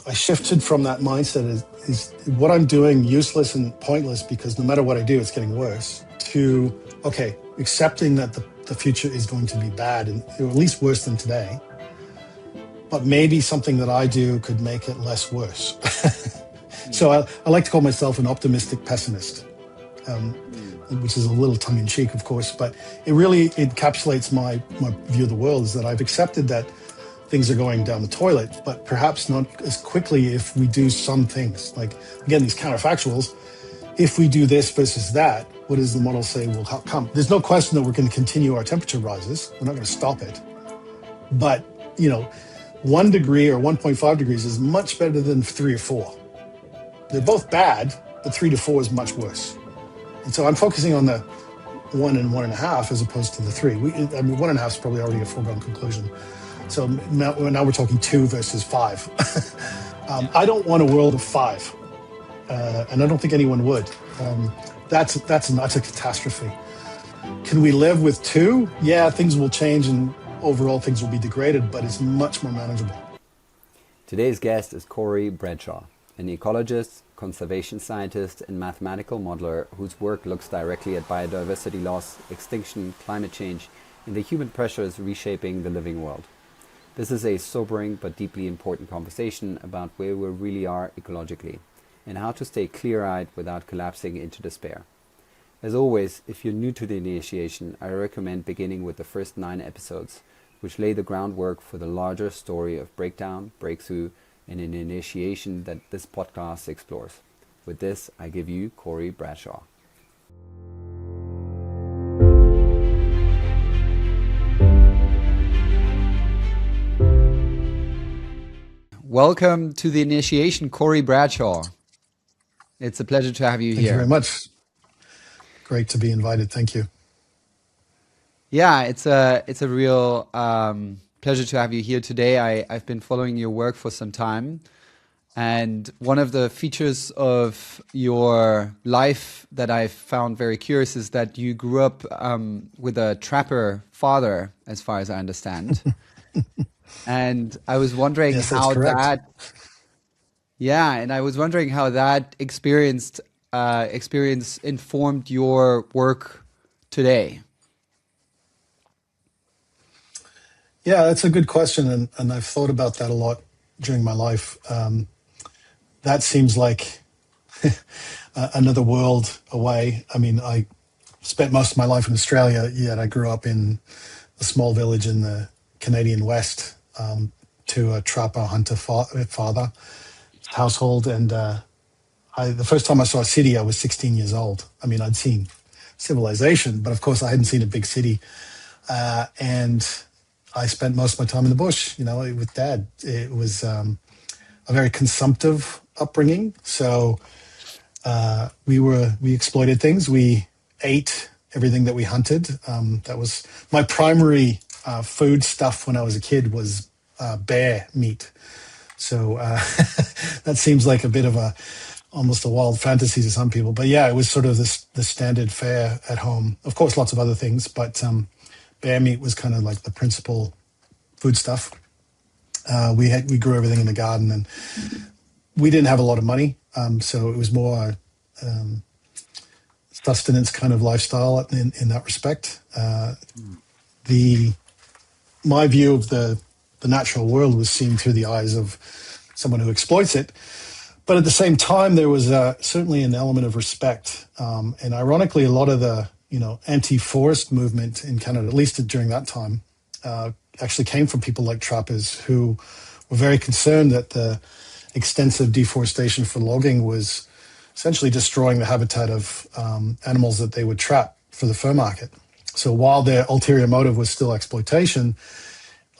I shifted from that mindset is what I'm doing useless and pointless because no matter what I do, it's getting worse, to, okay, accepting that the future is going to be bad and or at least worse than today, but maybe something that I do could make it less worse. So I like to call myself an optimistic pessimist, which is a little tongue-in-cheek, of course, but it really encapsulates my view of the world, is that I've accepted that things are going down the toilet, but perhaps not as quickly if we do some things. Like, again, these counterfactuals, if we do this versus that, what does the model say will come? There's no question that we're going to continue our temperature rises. We're not going to stop it. But, 1 degree or 1.5 degrees is much better than 3 or 4. They're both bad, but 3 to 4 is much worse. And so I'm focusing on the 1 and 1.5 as opposed to the 3. 1.5 is probably already a foregone conclusion. So now we're talking 2 versus 5. I don't want a world of 5, and I don't think anyone would. That's a catastrophe. Can we live with 2? Yeah, things will change and overall things will be degraded, but it's much more manageable. Today's guest is Corey Bradshaw, an ecologist, conservation scientist, and mathematical modeler whose work looks directly at biodiversity loss, extinction, climate change, and the human pressures reshaping the living world. This is a sobering but deeply important conversation about where we really are ecologically and how to stay clear-eyed without collapsing into despair. As always, if you're new to the initiation, I recommend beginning with the first 9 episodes, which lay the groundwork for the larger story of breakdown, breakthrough, and an initiation that this podcast explores. With this, I give you Corey Bradshaw. Welcome to the initiation, Corey Bradshaw. It's a pleasure to have you here. Thank you very much. Great to be invited. Thank you. Yeah, it's a real pleasure to have you here today. I've been following your work for some time. And one of the features of your life that I found very curious is that you grew up with a trapper father, as far as I understand. And I was wondering how that experience informed your work today. Yeah, that's a good question, and I've thought about that a lot during my life. That seems like another world away. I mean, I spent most of my life in Australia, yet I grew up in a small village in the Canadian West, to a trapper hunter father household. And the first time I saw a city, I was 16 years old. I mean, I'd seen civilization, but of course I hadn't seen a big city. And I spent most of my time in the bush, with Dad. It was a very consumptive upbringing. So we exploited things. We ate everything that we hunted. That was my primary food stuff when I was a kid was bear meat. So that seems like a bit of almost a wild fantasy to some people. But yeah, it was sort of the standard fare at home. Of course, lots of other things, but bear meat was kind of like the principal food stuff. We grew everything in the garden, and we didn't have a lot of money, so it was more sustenance kind of lifestyle in that respect. My view of the natural world was seen through the eyes of someone who exploits it. But at the same time, there was certainly an element of respect. And ironically, a lot of the anti-forest movement in Canada, at least during that time, actually came from people like trappers who were very concerned that the extensive deforestation for logging was essentially destroying the habitat of animals that they would trap for the fur market. So while their ulterior motive was still exploitation,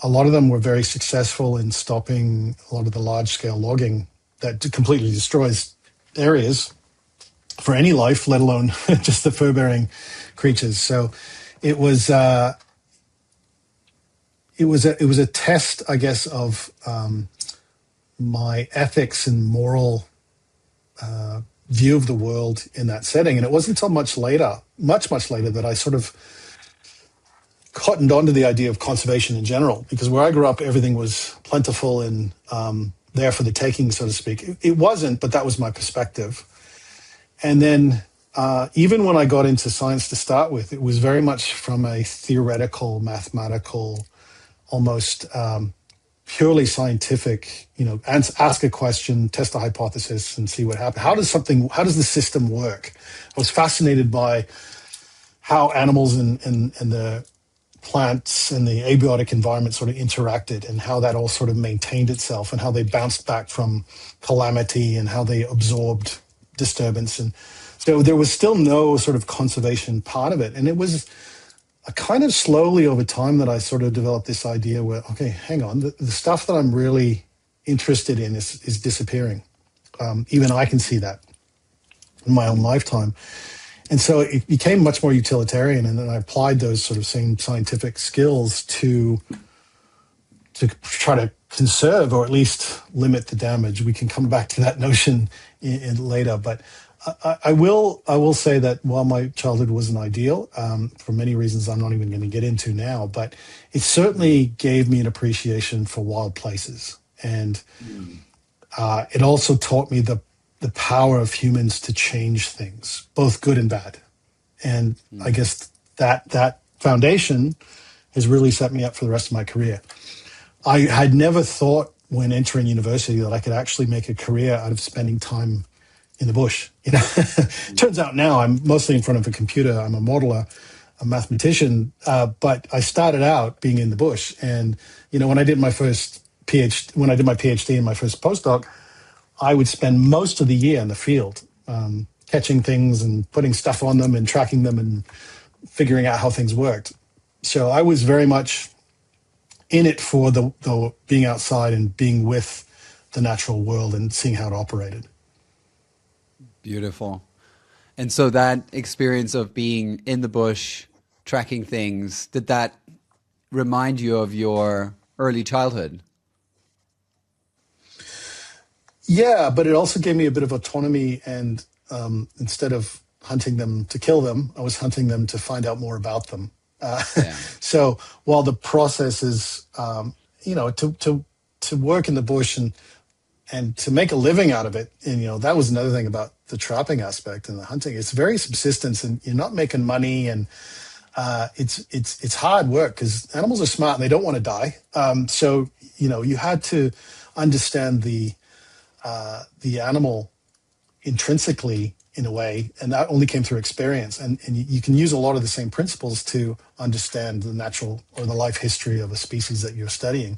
a lot of them were very successful in stopping a lot of the large-scale logging that completely destroys areas for any life, let alone just the fur-bearing creatures. So it was a test, I guess, of my ethics and moral view of the world in that setting. And it wasn't until much later, much later, that I sort of cottoned onto the idea of conservation in general, because where I grew up, everything was plentiful and there for the taking, so to speak. It wasn't, but that was my perspective. And then even when I got into science to start with, it was very much from a theoretical, mathematical, almost purely scientific, ask a question, test a hypothesis, and see what happens. How does the system work? I was fascinated by how animals and the plants and the abiotic environment sort of interacted, and how that all sort of maintained itself, and how they bounced back from calamity, and how they absorbed disturbance. And so there was still no sort of conservation part of it. And it was a kind of slowly over time that I sort of developed this idea where, okay, hang on, the stuff that I'm really interested in is disappearing. Even I can see that in my own lifetime. And so it became much more utilitarian, and then I applied those sort of same scientific skills to try to conserve, or at least limit the damage. We can come back to that notion in later, but I will say that while my childhood wasn't ideal, for many reasons I'm not even going to get into now, but it certainly gave me an appreciation for wild places, and it also taught me the power of humans to change things, both good and bad. And I guess that foundation has really set me up for the rest of my career. I had never thought when entering university that I could actually make a career out of spending time in the bush. Turns out now I'm mostly in front of a computer. I'm a modeler, a mathematician, but I started out being in the bush. And when I did my PhD and my first postdoc, I would spend most of the year in the field, catching things and putting stuff on them and tracking them and figuring out how things worked. So I was very much in it for the being outside and being with the natural world and seeing how it operated. Beautiful. And so that experience of being in the bush, tracking things, did that remind you of your early childhood? Yeah, but it also gave me a bit of autonomy, and instead of hunting them to kill them, I was hunting them to find out more about them. So while the process is, to work in the bush and to make a living out of it, and that was another thing about the trapping aspect and the hunting. It's very subsistence, and you're not making money, and it's hard work because animals are smart and they don't want to die. So you had to understand the animal intrinsically in a way, and that only came through experience. And you can use a lot of the same principles to understand the natural or the life history of a species that you're studying.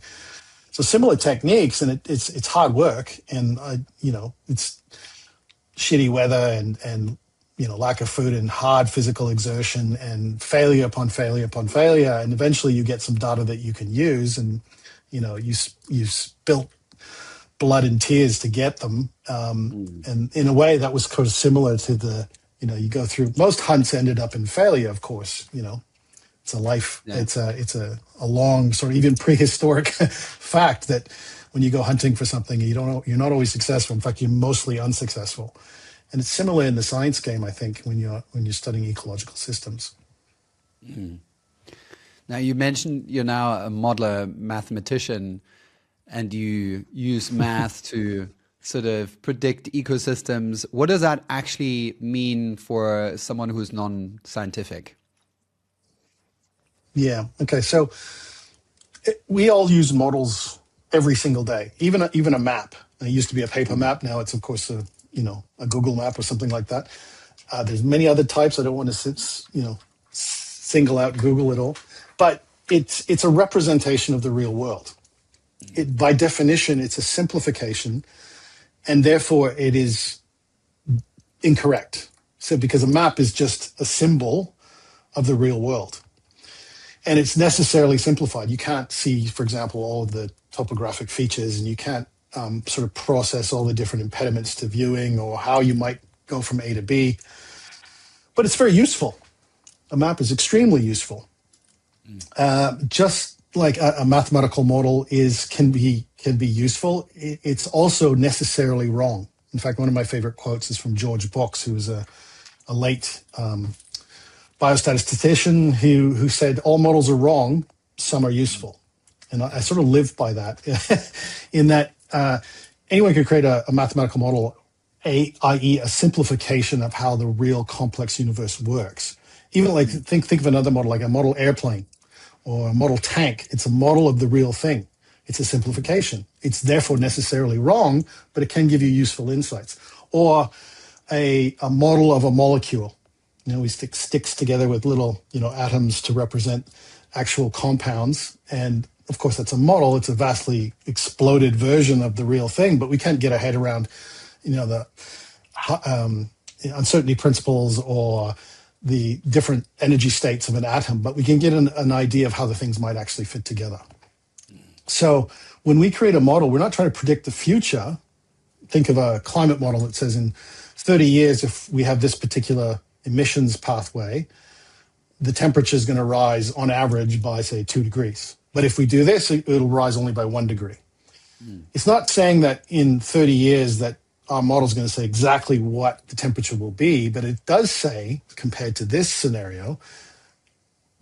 So similar techniques, and it's hard work, and it's shitty weather and lack of food and hard physical exertion and failure upon failure upon failure, and eventually you get some data that you can use, and you spilt blood and tears to get them. And in a way that was kind of similar to the, you go through, most hunts ended up in failure, of course. It's a life, yeah. It's a long sort of even prehistoric fact that when you go hunting for something, you're not always successful. In fact, you're mostly unsuccessful. And it's similar in the science game, I think, when you're studying ecological systems. Mm. Now, you mentioned you're now a modeler, mathematician, and you use math to sort of predict ecosystems. What does that actually mean for someone who's non-scientific? Yeah. Okay. So we all use models every single day, even a map. It used to be a paper map. Now it's, of course, a Google map or something like that. There's many other types. I don't want to single out Google at all, but it's a representation of the real world. By definition, it's a simplification, and therefore it is incorrect. So because a map is just a symbol of the real world, and it's necessarily simplified. You can't see, for example, all of the topographic features, and you can't sort of process all the different impediments to viewing or how you might go from A to B. But it's very useful. A map is extremely useful. Just like a mathematical model can be useful, it's also necessarily wrong. In fact, one of my favorite quotes is from George Box, who was a late biostatistician who said, all models are wrong, some are useful. And I sort of live by that, in that anyone could create a mathematical model, i.e. a simplification of how the real complex universe works. Even like think of another model, like a model airplane or a model tank. It's a model of the real thing. It's a simplification. It's therefore necessarily wrong, but it can give you useful insights. Or a model of a molecule. We stick sticks together with little, atoms to represent actual compounds. And of course, that's a model. It's a vastly exploded version of the real thing, but we can't get our head around, the uncertainty principles or the different energy states of an atom, but we can get an idea of how the things might actually fit together. So when we create a model, we're not trying to predict the future. Think of a climate model that says in 30 years, if we have this particular emissions pathway, the temperature is going to rise on average by, say, 2 degrees. But if we do this, it'll rise only by 1 degree. It's not saying that in 30 years that our model is going to say exactly what the temperature will be, but it does say, compared to this scenario,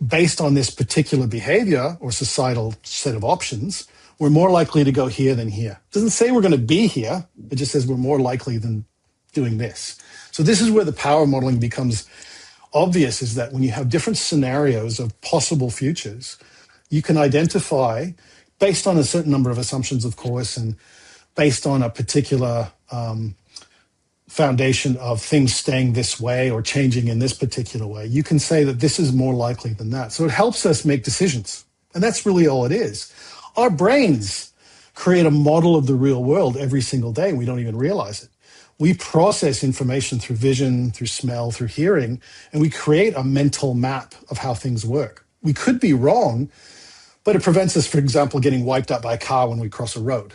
based on this particular behavior or societal set of options, we're more likely to go here than here. It doesn't say we're going to be here. It just says we're more likely than doing this. So this is where the power modeling becomes obvious, is that when you have different scenarios of possible futures, you can identify, based on a certain number of assumptions, of course, and based on a particular foundation of things staying this way or changing in this particular way, you can say that this is more likely than that. So it helps us make decisions. And that's really all it is. Our brains create a model of the real world every single day, and we don't even realize it. We process information through vision, through smell, through hearing, and we create a mental map of how things work. We could be wrong, but it prevents us, for example, getting wiped out by a car when we cross a road.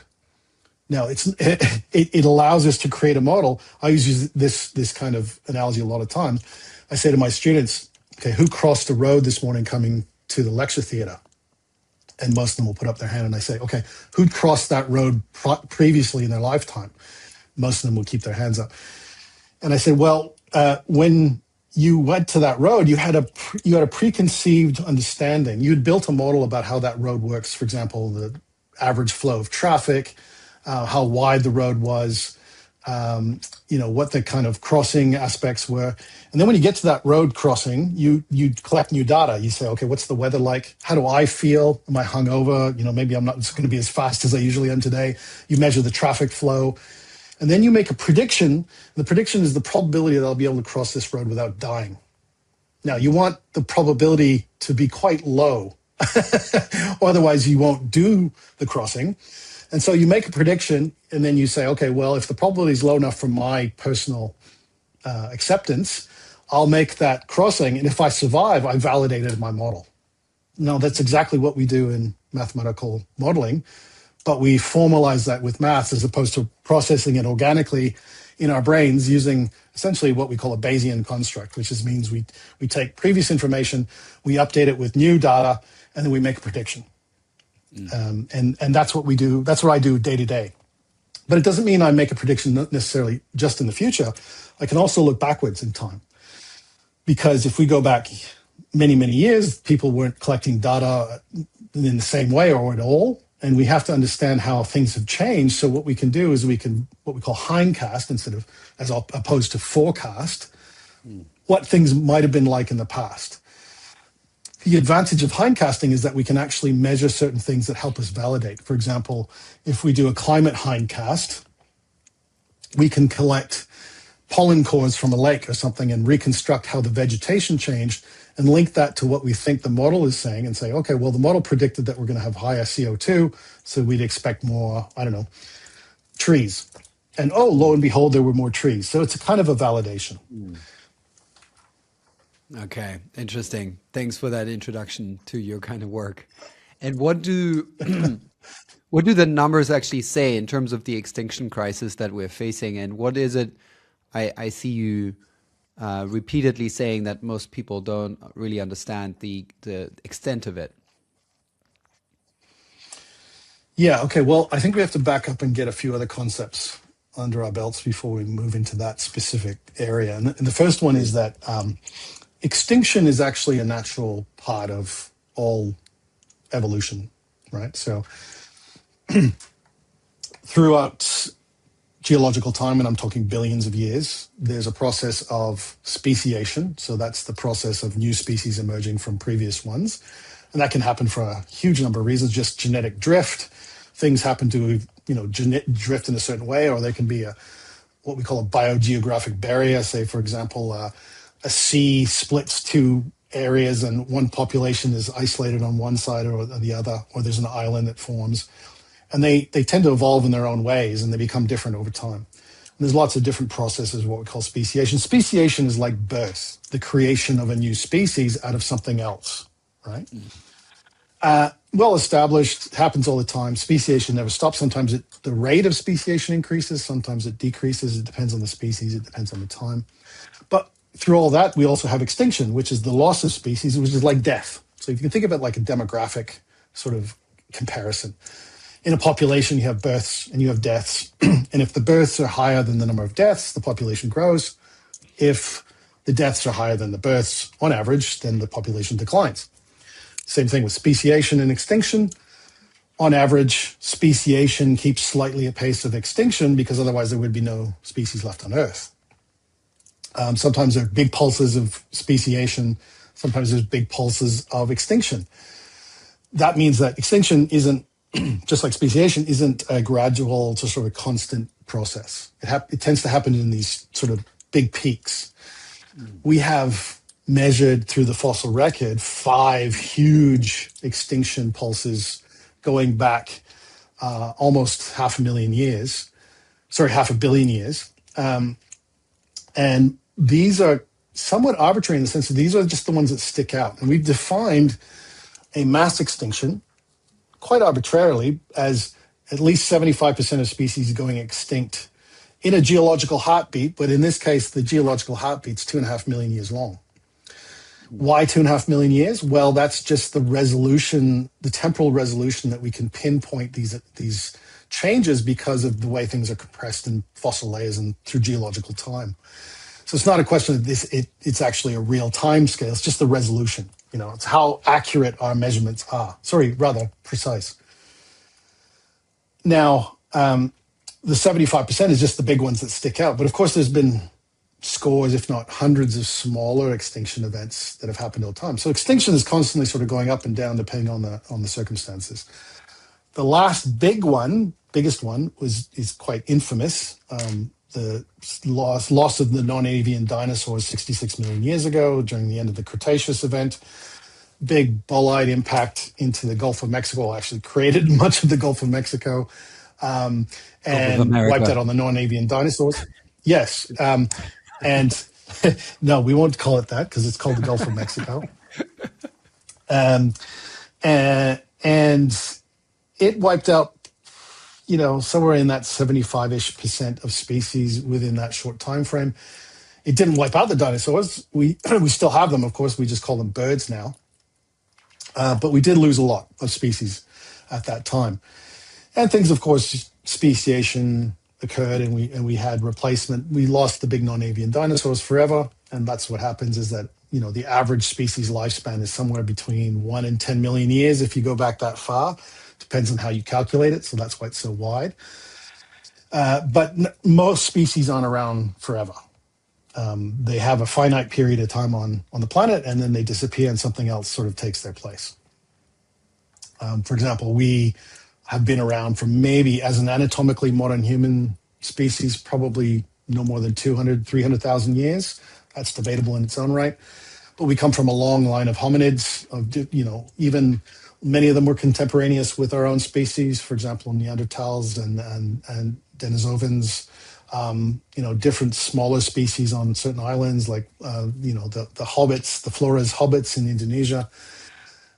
Now, it allows us to create a model. I use this kind of analogy a lot of times. I say to my students, okay, who crossed the road this morning coming to the lecture theater? And most of them will put up their hand, and I say, okay, who'd crossed that road previously in their lifetime? Most of them will keep their hands up. And I said, well, when you went to that road, you had a preconceived understanding. You'd built a model about how that road works. For example, the average flow of traffic, how wide the road was, what the kind of crossing aspects were. And then when you get to that road crossing, you collect new data. You say, okay, what's the weather like? How do I feel? Am I hungover? Maybe I'm not going to be as fast as I usually am today. You measure the traffic flow. And then you make a prediction. The prediction is the probability that I'll be able to cross this road without dying. Now, you want the probability to be quite low. Otherwise, you won't do the crossing. And so you make a prediction, and then you say, okay, well, if the probability is low enough for my personal acceptance, I'll make that crossing. And if I survive, I validated my model. Now, that's exactly what we do in mathematical modeling, but we formalize that with math as opposed to processing it organically in our brains using essentially what we call a Bayesian construct, which means we take previous information, we update it with new data, and then we make a prediction. And that's what we do. That's what I do day to day. But it doesn't mean I make a prediction not necessarily just in the future. I can also look backwards in time. Because if we go back many, many years, people weren't collecting data in the same way or at all. And we have to understand how things have changed. So what we can do is we can, what we call hindcast instead of, as opposed to forecast, what things might have been like in the past. The advantage of hindcasting is that we can actually measure certain things that help us validate. For example, if we do a climate hindcast, we can collect pollen cores from a lake or something and reconstruct how the vegetation changed and link that to what we think the model is saying and say, okay, well, the model predicted that we're going to have higher CO2, so we'd expect more, trees. And lo and behold, there were more trees. So it's a kind of a validation. Okay, interesting. Thanks for that introduction to your kind of work. And what do what do the numbers actually say in terms of the extinction crisis that we're facing? And what is it? I see you repeatedly saying that most people don't really understand the extent of it. Yeah, okay. Well, I think we have to back up and get a few other concepts under our belts before we move into that specific area. And the first one is that extinction is actually a natural part of all evolution, right? So throughout geological time, and I'm talking billions of years, there's a process of speciation. So that's the process of new species emerging from previous ones. And that can happen for a huge number of reasons, just genetic drift. Things happen to, drift in a certain way, or there can be what we call a biogeographic barrier. Say, for example, a sea splits two areas and one population is isolated on one side or the other, or there's an island that forms. And they tend to evolve in their own ways, and they become different over time. And there's lots of different processes, what we call speciation. Speciation is like birth, the creation of a new species out of something else, right? Well established, happens all the time. Speciation never stops. Sometimes the rate of speciation increases, sometimes it decreases. It depends on the species, it depends on the time. But through all that, we also have extinction, which is the loss of species, which is like death. So if you can think of it like a demographic sort of comparison. In a population, you have births and you have deaths. And if the births are higher than the number of deaths, the population grows. If the deaths are higher than the births, on average, then the population declines. Same thing with speciation and extinction. On average, speciation keeps slightly a pace of extinction because otherwise there would be no species left on Earth. Sometimes there are big pulses of speciation. Sometimes there's big pulses of extinction. That means that extinction isn't, just like speciation, isn't a gradual to sort of constant process. It tends to happen in these sort of big peaks. We have measured through the fossil record 5 huge extinction pulses going back almost half a billion years. And these are somewhat arbitrary in the sense that these are just the ones that stick out. And we've defined a mass extinction quite arbitrarily as at least 75% of species going extinct in a geological heartbeat. But in this case, the geological heartbeat's 2.5 million years long. Why 2.5 million years? Well, that's just the resolution, the temporal resolution that we can pinpoint these changes because of the way things are compressed in fossil layers and through geological time. So it's not a question of it's actually a real time scale. It's just the resolution. It's how accurate our measurements are. Rather precise. Now, the 75% is just the big ones that stick out. But of course, there's been scores, if not hundreds, of smaller extinction events that have happened all the time. So extinction is constantly sort of going up and down depending on the circumstances. The last biggest one is quite infamous. The loss of the non-avian dinosaurs 66 million years ago during the end of the Cretaceous event. Big bolide impact into the Gulf of Mexico, actually created much of the Gulf of Mexico, and wiped out on the non-avian dinosaurs. Yes. And no, we won't call it that because it's called the Gulf of Mexico. And it wiped out, somewhere in that 75-ish% of species within that short time frame. It didn't wipe out the dinosaurs. We still have them, of course. We just call them birds now. But we did lose a lot of species at that time. And things, of course, speciation occurred and we had replacement. We lost the big non-avian dinosaurs forever. And that's what happens is that, the average species lifespan is somewhere between 1 and 10 million years if you go back that far. Depends on how you calculate it. So that's why it's so wide. But most species aren't around forever. They have a finite period of time on the planet, and then they disappear and something else sort of takes their place. For example, we have been around for maybe, as an anatomically modern human species, probably no more than 200, 300,000 years. That's debatable in its own right. But we come from a long line of hominids, even many of them were contemporaneous with our own species, for example, Neanderthals and Denisovans. Different smaller species on certain islands, like, the hobbits, the Flores hobbits in Indonesia.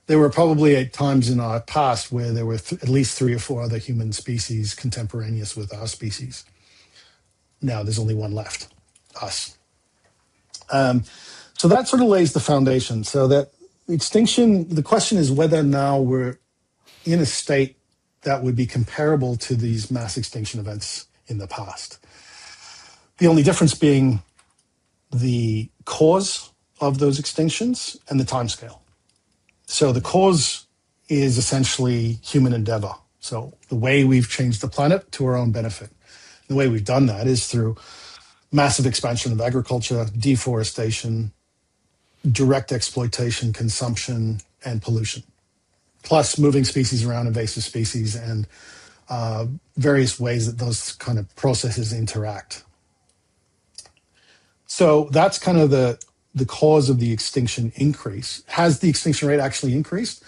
There were probably at times in our past where there were at least 3 or 4 other human species contemporaneous with our species. Now there's only one left, us. So that sort of lays the foundation. So that extinction, the question is whether now we're in a state that would be comparable to these mass extinction events in the past. The only difference being the cause of those extinctions and the timescale. So the cause is essentially human endeavor. So the way we've changed the planet to our own benefit. The way we've done that is through massive expansion of agriculture, deforestation, direct exploitation, consumption, and pollution, plus moving species around, invasive species, and various ways that those kind of processes interact. So that's kind of the cause of the extinction increase. Has the extinction rate actually increased?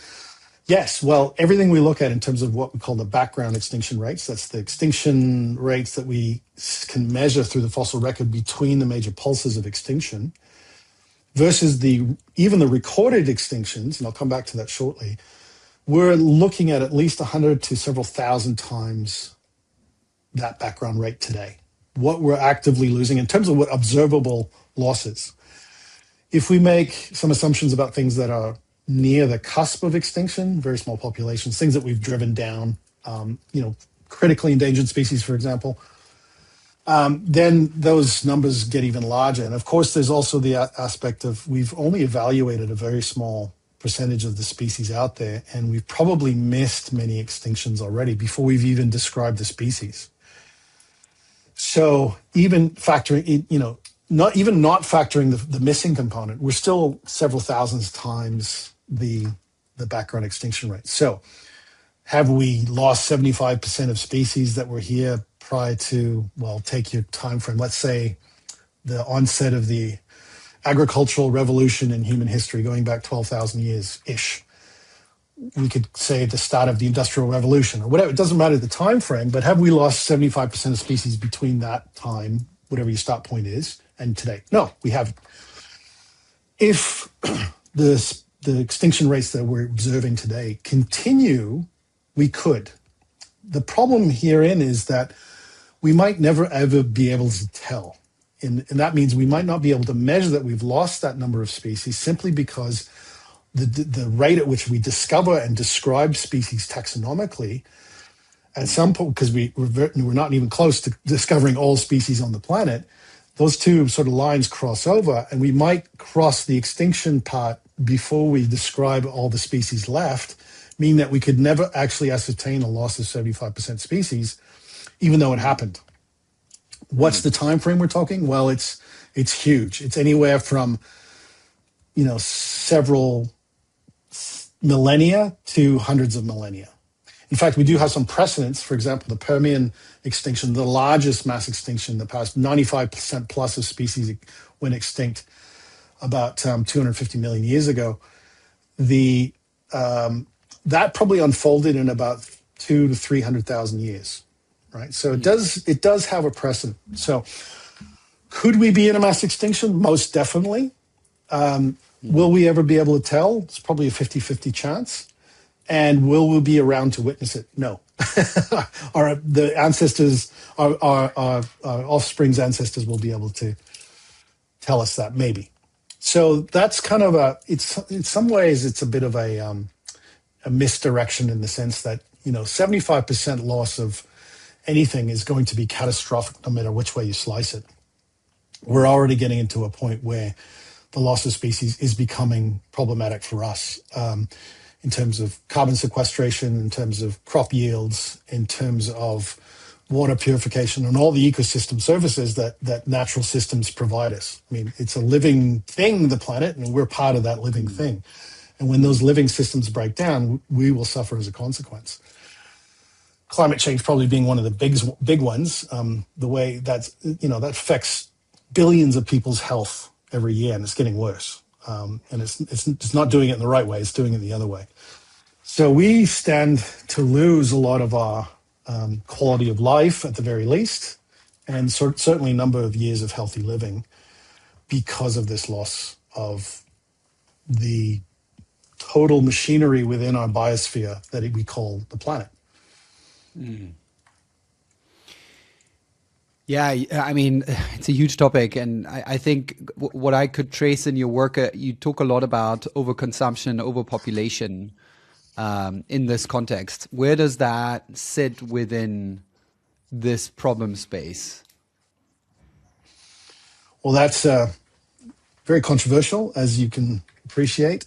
Yes. Well, everything we look at in terms of what we call the background extinction rates, that's the extinction rates that we can measure through the fossil record between the major pulses of extinction, versus even the recorded extinctions, and I'll come back to that shortly, we're looking at least 100 to several thousand times that background rate today. What we're actively losing in terms of what observable losses. If we make some assumptions about things that are near the cusp of extinction, very small populations, things that we've driven down, critically endangered species, for example, then those numbers get even larger. And of course, there's also the aspect of we've only evaluated a very small percentage of the species out there, and we've probably missed many extinctions already before we've even described the species. So even factoring, not factoring the missing component, we're still several thousands times the background extinction rate. So have we lost 75% of species that were here prior to, well, take your time frame, let's say the onset of the agricultural revolution in human history going back 12,000 years-ish. We could say the start of the Industrial Revolution or whatever. It doesn't matter the time frame, but have we lost 75% of species between that time, whatever your start point is, and today? No, we haven't. If the extinction rates that we're observing today continue, we could. The problem herein is that we might never ever be able to tell. And that means we might not be able to measure that we've lost that number of species simply because the rate at which we discover and describe species taxonomically, at some point, because we're not even close to discovering all species on the planet, those two sort of lines cross over, and we might cross the extinction part before we describe all the species left, meaning that we could never actually ascertain a loss of 75% species, even though it happened. What's the time frame we're talking? Well, it's huge. It's anywhere from several millennia to hundreds of millennia. In fact, we do have some precedents. For example, the Permian extinction, the largest mass extinction in the past, 95% plus of species went extinct about 250 million years ago. That probably unfolded in about 200,000 to 300,000 years, right? So it does have a precedent. So could we be in a mass extinction? Most definitely. Will we ever be able to tell? It's probably a 50-50 chance. And will we be around to witness it? No. Our offspring's ancestors will be able to tell us that, maybe. So that's kind of in some ways, it's a bit of a misdirection in the sense that, 75% loss of anything is going to be catastrophic no matter which way you slice it. We're already getting into a point where the loss of species is becoming problematic for us in terms of carbon sequestration, in terms of crop yields, in terms of water purification, and all the ecosystem services that natural systems provide us. I mean, it's a living thing, the planet, and we're part of that living thing. And when those living systems break down, we will suffer as a consequence. Climate change probably being one of the big ones, the way that affects billions of people's health every year, and it's getting worse. And it's not doing it in the right way; it's doing it the other way. So we stand to lose a lot of our quality of life, at the very least, and certainly a number of years of healthy living because of this loss of the total machinery within our biosphere that we call the planet. Mm. Yeah, I mean, it's a huge topic. And I think what I could trace in your work, you talk a lot about overconsumption, overpopulation in this context. Where does that sit within this problem space? Well, that's very controversial, as you can appreciate.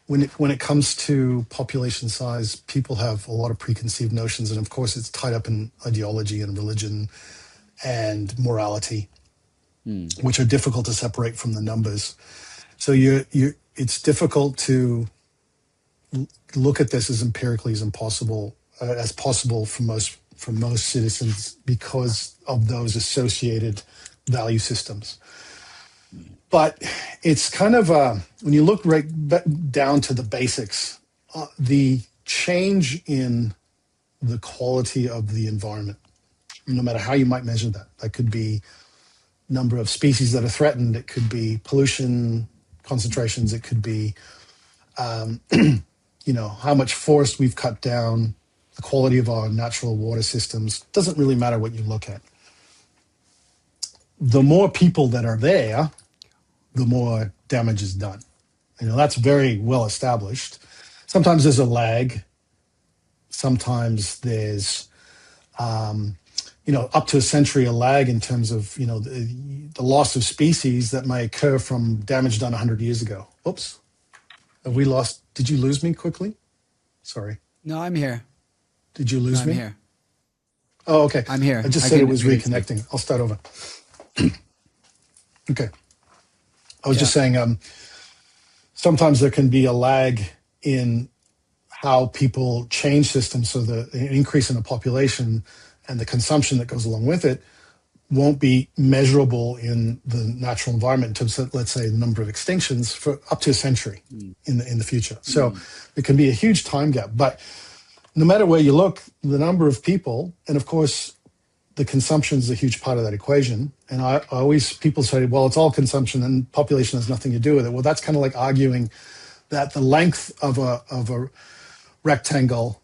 when it comes to population size, people have a lot of preconceived notions, and of course, it's tied up in ideology and religion and morality, which are difficult to separate from the numbers. So it's difficult to look at this as empirically as possible for most citizens because of those associated value systems. But it's kind of when you look right down to the basics, the change in the quality of the environment, no matter how you might measure that could be number of species that are threatened, it could be pollution concentrations, it could be how much forest we've cut down, the quality of our natural water systems. Doesn't really matter what you look at. The more people that are there, the more damage is done. That's very well established. Sometimes there's a lag. Sometimes there's, up to a century a lag in terms of, the loss of species that may occur from damage done 100 years ago. Oops. Have we lost? Did you lose me quickly? Sorry. No, I'm here. Did you lose me? I'm here. Oh, okay. I'm here. I just said it was reconnecting. I'll start over. Okay. I was just saying, sometimes there can be a lag in how people change systems, so the increase in the population and the consumption that goes along with it won't be measurable in the natural environment in terms of, let's say, the number of extinctions for up to a century in the future. So it can be a huge time gap. But no matter where you look, the number of people, and of course, the consumption is a huge part of that equation. And people say, well, it's all consumption and population has nothing to do with it. Well, that's kind of like arguing that the length of a rectangle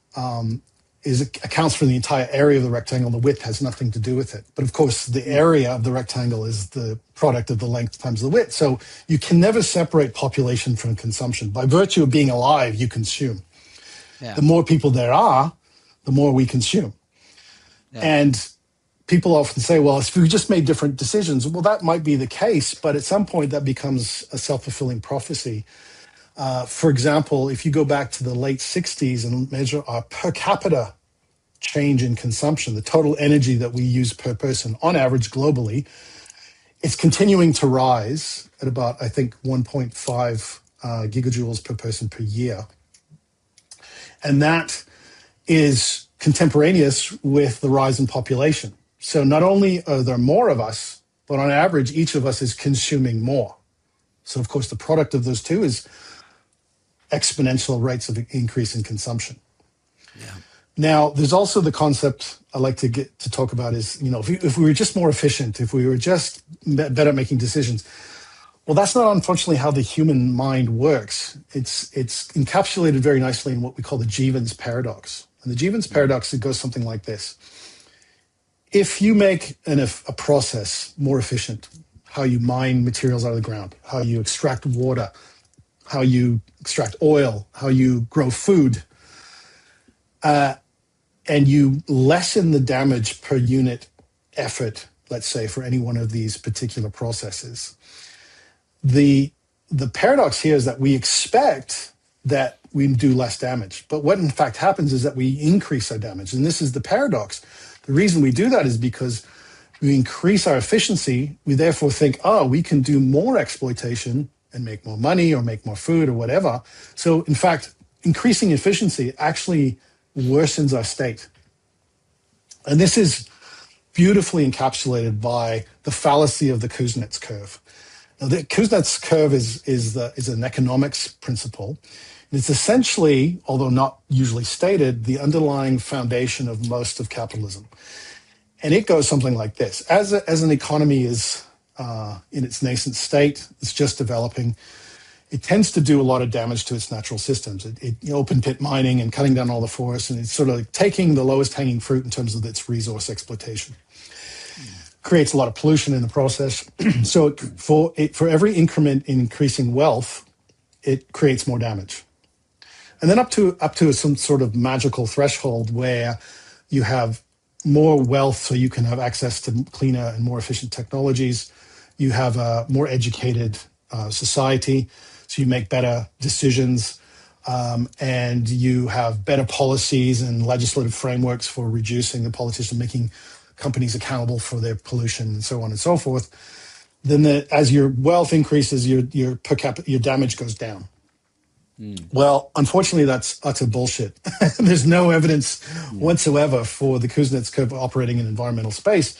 accounts for the entire area of the rectangle. The width has nothing to do with it. But of course, the area of the rectangle is the product of the length times the width. So you can never separate population from consumption. By virtue of being alive, you consume. Yeah. The more people there are, the more we consume. Yeah. And people often say, well, if we just made different decisions, well, that might be the case, but at some point that becomes a self-fulfilling prophecy. For example, if you go back to the late 60s and measure our per capita change in consumption, the total energy that we use per person on average globally, it's continuing to rise at about, I think, 1.5 gigajoules per person per year. And that is contemporaneous with the rise in population. So not only are there more of us, but on average, each of us is consuming more. So, of course, the product of those two is exponential rates of increase in consumption. Yeah. Now, there's also the concept I like to get to talk about is, if we were just more efficient, if we were just better at making decisions, well, that's not unfortunately how the human mind works. It's encapsulated very nicely in what we call the Jevons paradox. And the Jevons paradox, it goes something like this. If you make a process more efficient, how you mine materials out of the ground, how you extract water, how you extract oil, how you grow food, and you lessen the damage per unit effort, let's say, for any one of these particular processes, the paradox here is that we expect that we do less damage. But what in fact happens is that we increase our damage. And this is the paradox. The reason we do that is because we increase our efficiency. We therefore think, we can do more exploitation and make more money or make more food or whatever. So in fact, increasing efficiency actually worsens our state. And this is beautifully encapsulated by the fallacy of the Kuznets curve. Now, the Kuznets curve is an economics principle. It's essentially, although not usually stated, the underlying foundation of most of capitalism. And it goes something like this. As an economy is in its nascent state, it's just developing, it tends to do a lot of damage to its natural systems. Open pit mining and cutting down all the forests, and it's sort of like taking the lowest hanging fruit in terms of its resource exploitation. Creates a lot of pollution in the process. So for every increment in increasing wealth, it creates more damage. And then up to some sort of magical threshold where you have more wealth so you can have access to cleaner and more efficient technologies. You have a more educated society, so you make better decisions. and you have better policies and legislative frameworks for reducing the politician, making companies accountable for their pollution and so on and so forth, then as your wealth increases, your per capita, your damage goes down. Well, unfortunately, that's utter bullshit. There's no evidence whatsoever for the Kuznets curve operating in environmental space.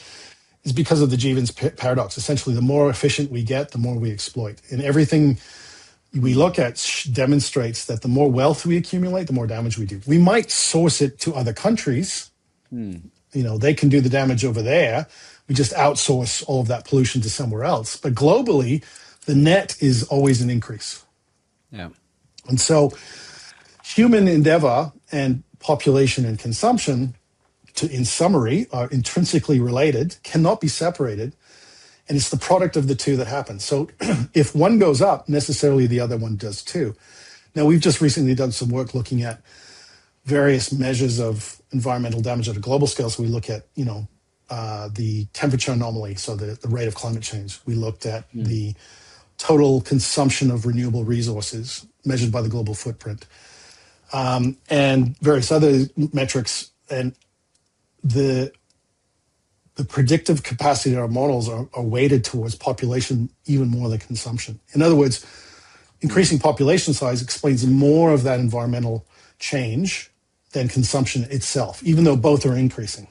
Is because of the Jevons paradox. Essentially, the more efficient we get, the more we exploit. And everything we look at demonstrates that the more wealth we accumulate, the more damage we do. We might source it to other countries. They can do the damage over there. We just outsource all of that pollution to somewhere else. But globally, the net is always an increase. Yeah. And so human endeavor and population and consumption, in summary, are intrinsically related, cannot be separated, and it's the product of the two that happens. So if one goes up, necessarily the other one does too. Now, we've just recently done some work looking at various measures of environmental damage at a global scale. So we look at, the temperature anomaly, so the rate of climate change. We looked at the total consumption of renewable resources measured by the global footprint, and various other metrics. And the predictive capacity of our models are weighted towards population even more than consumption. In other words, increasing population size explains more of that environmental change than consumption itself, even though both are increasing.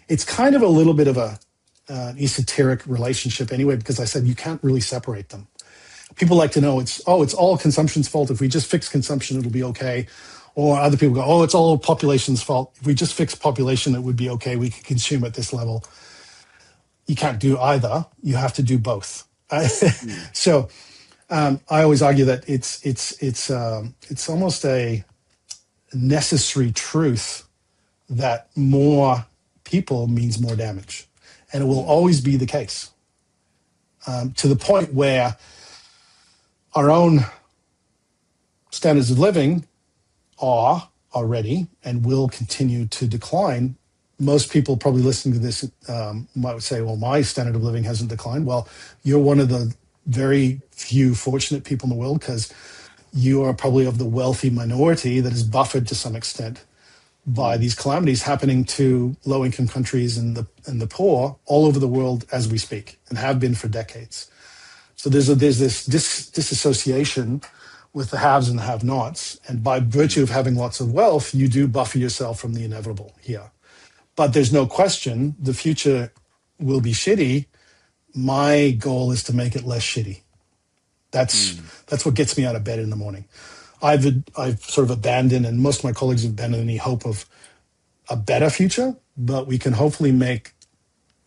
It's kind of a little bit of an esoteric relationship anyway, because I said you can't really separate them. People like to know it's all consumption's fault. If we just fix consumption, it'll be okay. Or other people go, it's all population's fault. If we just fix population, it would be okay. We could consume at this level. You can't do either. You have to do both. So I always argue that it's almost a necessary truth that more people means more damage, and it will always be the case, to the point where our own standards of living are already and will continue to decline. Most people probably listening to this might say, well, my standard of living hasn't declined. Well, you're one of the very few fortunate people in the world, because you are probably of the wealthy minority that is buffered to some extent by these calamities happening to low-income countries and the poor all over the world as we speak, and have been for decades. So there's this disassociation with the haves and the have-nots, and by virtue of having lots of wealth, you do buffer yourself from the inevitable here. But there's no question the future will be shitty. My goal is to make it less shitty. That's what gets me out of bed in the morning. I've sort of abandoned, and most of my colleagues have abandoned any hope of a better future, but we can hopefully make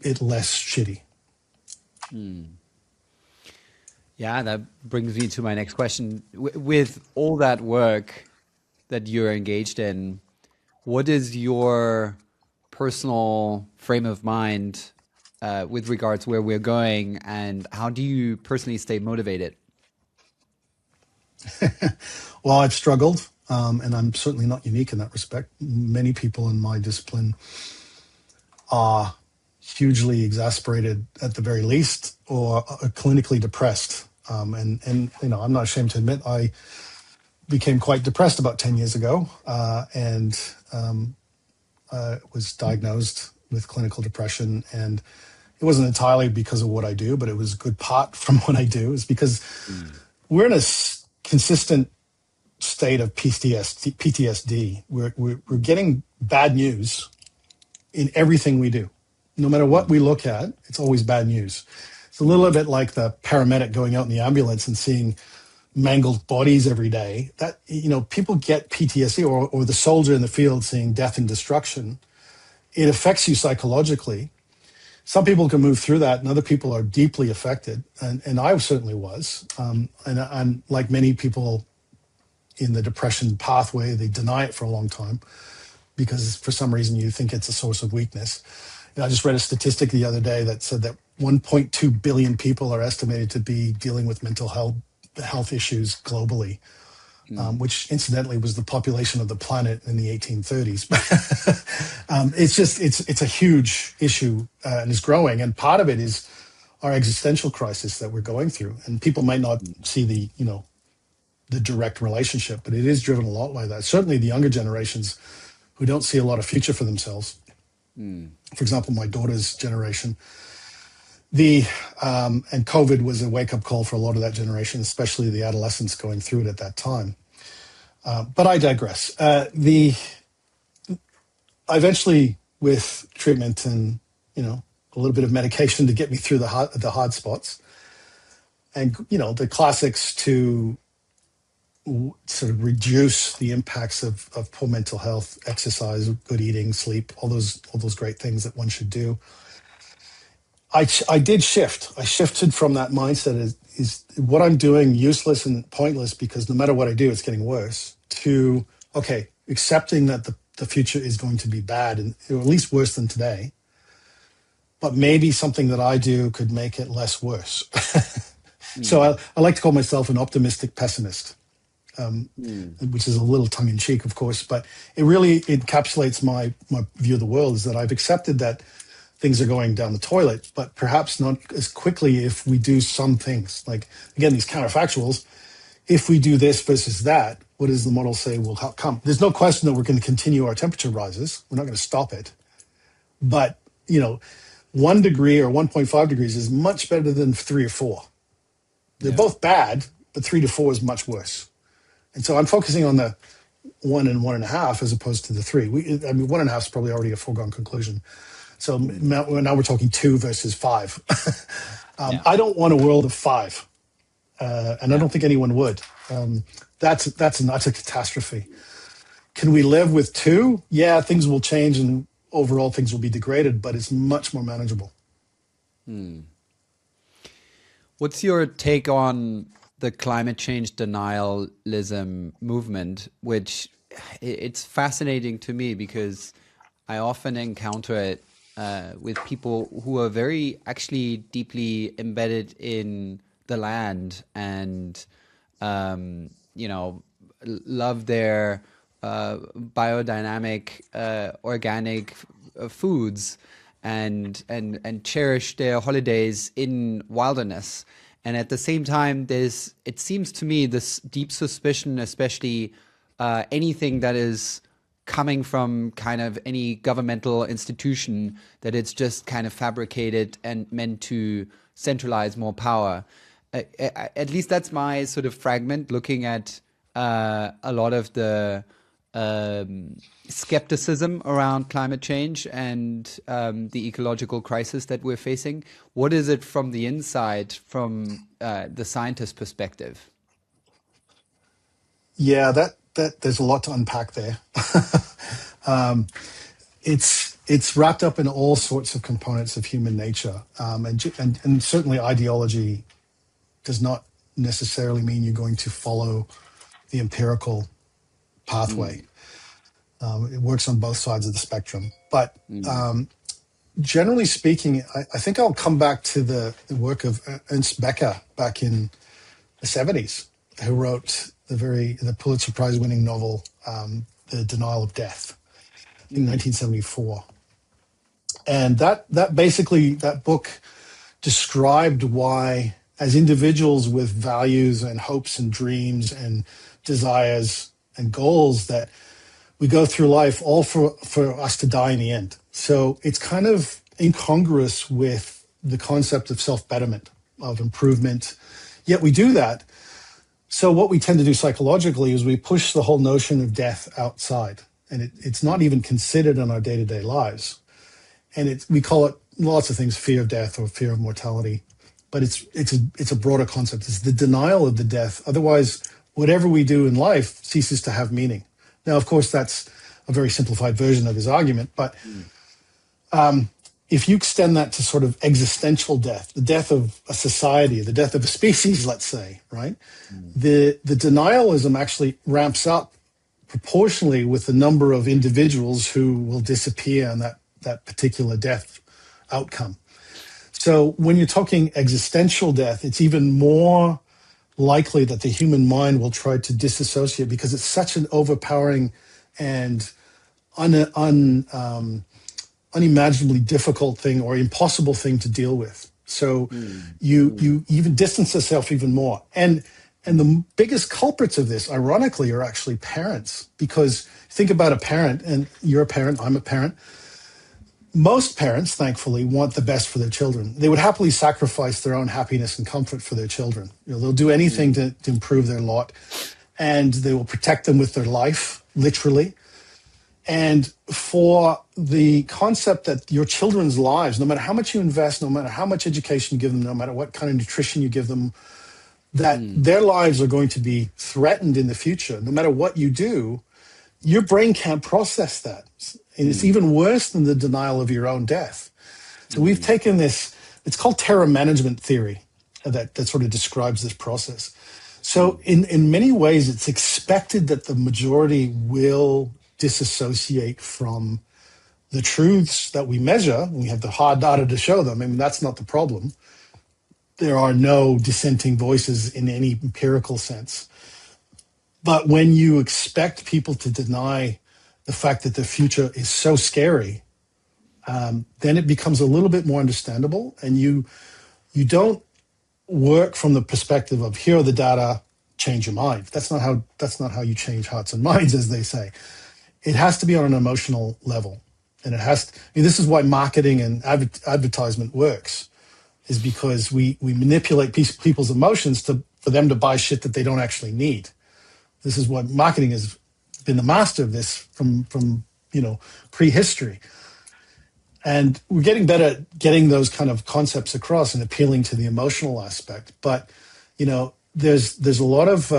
it less shitty. Yeah, that brings me to my next question. With all that work that you're engaged in, what is your personal frame of mind with regards where we're going, and how do you personally stay motivated? Well, I've struggled, and I'm certainly not unique in that respect. Many people in my discipline are hugely exasperated at the very least, or are clinically depressed. And I'm not ashamed to admit I became quite depressed about 10 years ago, and was diagnosed with clinical depression. And it wasn't entirely because of what I do, but it was a good part from what I do. It's because we're in a consistent state of PTSD. We're getting bad news in everything we do. No matter what we look at, it's always bad news. It's a little bit like the paramedic going out in the ambulance and seeing mangled bodies every day. That, people get PTSD, or the soldier in the field seeing death and destruction. It affects you psychologically. Some people can move through that, and other people are deeply affected. And I certainly was. And I'm like many people in the depression pathway, they deny it for a long time because for some reason you think it's a source of weakness. And I just read a statistic the other day that said that 1.2 billion people are estimated to be dealing with mental health issues globally, which incidentally was the population of the planet in the 1830s. It's a huge issue and is growing. And part of it is our existential crisis that we're going through. And people might not see the the direct relationship, but it is driven a lot by that. Certainly the younger generations who don't see a lot of future for themselves. For example, my daughter's generation, and COVID was a wake-up call for a lot of that generation, especially the adolescents going through it at that time. But I digress. Eventually, with treatment and a little bit of medication to get me through the hard spots, and the classics to sort of reduce the impacts of poor mental health, exercise, good eating, sleep, all those great things that one should do. I did shift. I shifted from that mindset is what I'm doing useless and pointless because no matter what I do, it's getting worse, to, okay, accepting that the future is going to be bad and or at least worse than today, but maybe something that I do could make it less worse. So I like to call myself an optimistic pessimist, which is a little tongue-in-cheek, of course, but it really encapsulates my view of the world, is that I've accepted that things are going down the toilet, but perhaps not as quickly if we do some things. Like, again, these counterfactuals, if we do this versus that, what does the model say will come? There's no question that we're going to continue our temperature rises. We're not going to stop it. But, 1 degree or 1.5 degrees is much better than 3 or 4. They're both bad, but 3 to 4 is much worse. And so I'm focusing on the 1 and 1.5 as opposed to the 3. 1.5 is probably already a foregone conclusion. So now we're talking 2 versus 5. I don't want a world of 5, and I don't think anyone would. That's a catastrophe. Can we live with 2? Yeah, things will change and overall things will be degraded, but it's much more manageable. What's your take on the climate change denialism movement, which it's fascinating to me because I often encounter it with people who are very actually deeply embedded in the land and, love their biodynamic, organic foods and cherish their holidays in wilderness. And at the same time, it seems to me, this deep suspicion, especially anything that is coming from kind of any governmental institution, that it's just kind of fabricated and meant to centralize more power. At least that's my sort of fragment looking at a lot of the skepticism around climate change and the ecological crisis that we're facing. What is it from the inside, from the scientist perspective? Yeah, that there's a lot to unpack there. It's wrapped up in all sorts of components of human nature, and certainly ideology does not necessarily mean you're going to follow the empirical pathway. It works on both sides of the spectrum. But generally speaking, I think I'll come back to the work of Ernst Becker back in the 70s, who wrote the Pulitzer Prize-winning novel, The Denial of Death, in 1974. And that basically, that book described why, as individuals with values and hopes and dreams and desires and goals, that we go through life all for us to die in the end. So it's kind of incongruous with the concept of self-betterment, of improvement. Yet we do that. So what we tend to do psychologically is we push the whole notion of death outside, and it's not even considered in our day-to-day lives. And we call it lots of things, fear of death or fear of mortality, but it's a broader concept. It's the denial of the death. Otherwise, whatever we do in life ceases to have meaning. Now, of course, that's a very simplified version of his argument, but if you extend that to sort of existential death, the death of a society, the death of a species, let's say, right? The denialism actually ramps up proportionally with the number of individuals who will disappear in that particular death outcome. So when you're talking existential death, it's even more likely that the human mind will try to disassociate because it's such an overpowering and unimaginably difficult thing or impossible thing to deal with. So you even distance yourself even more. And And the biggest culprits of this, ironically, are actually parents. Because think about a parent, and you're a parent, I'm a parent. Most parents, thankfully, want the best for their children. They would happily sacrifice their own happiness and comfort for their children. They'll do anything to improve their lot, and they will protect them with their life, literally. And for the concept that your children's lives, no matter how much you invest, no matter how much education you give them, no matter what kind of nutrition you give them, that their lives are going to be threatened in the future, no matter what you do, your brain can't process that. And it's even worse than the denial of your own death. So we've taken this, it's called terror management theory that sort of describes this process. So in many ways, it's expected that the majority will disassociate from the truths that we measure. We have the hard data to show them. I mean, that's not the problem. There are no dissenting voices in any empirical sense. But when you expect people to deny the fact that the future is so scary, then it becomes a little bit more understandable. And you don't work from the perspective of here are the data, change your mind. That's not how you change hearts and minds, as they say. It has to be on an emotional level, and it has. This is why marketing and advertisement works, is because we manipulate people's emotions for them to buy shit that they don't actually need. This is what marketing has been the master of this from prehistory. And we're getting better at getting those kind of concepts across and appealing to the emotional aspect. But, there's a lot of,